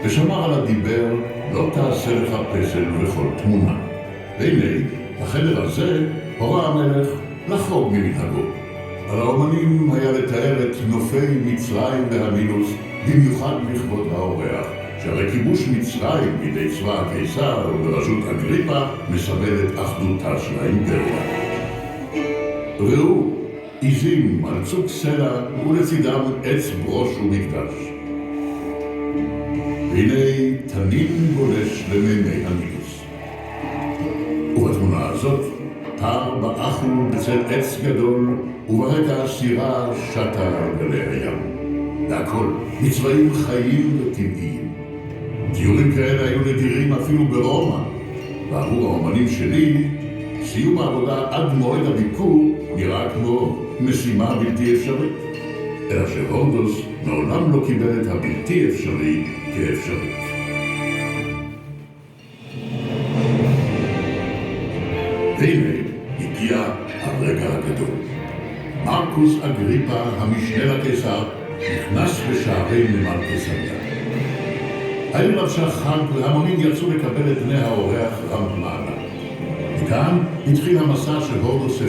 ושמר על הדיבר, לא תעשה לך פסל וכל תמונה. והנה, בחדר הזה הורה המלך לחרוג ממנהגו. על האומנים היה לתאר את נופי מצרים והנילוס, במיוחד לכבוד האורח, שהרי כיבוש מצרים בידי צבא הקיסר ובראשות אגריפה מסמל את אחדותה של האימפריה. ראו, עזים על צוק סלע ולצידם עץ ברוש ומקדש. והנה תנין גולש למימי הנילוס. ובתמונה הזאת, הר באחו בצל עץ גדול, וברקע הסירה שטה על גלי הים. והכל מצבעים חיים וטבעיים. ציורים כאלה היו נדירים אפילו ברומא, ועבור האומנים שלי, סיום העבודה עד מועד הביקור נראה כמו משימה בלתי אפשרית. אלא שהורדוס מעולם לא קיבל את הבלתי אפשרי כאפשרית. והנה הגיע הרגע הגדול. מרקוס אגריפה, המשנה לקיסר, נכנס בשערי נמל קיסריה. העיר לבשה חג והמונים יצאו לקבל את בני האורח רם מעלה. וכאן התחיל המסע של הורדוס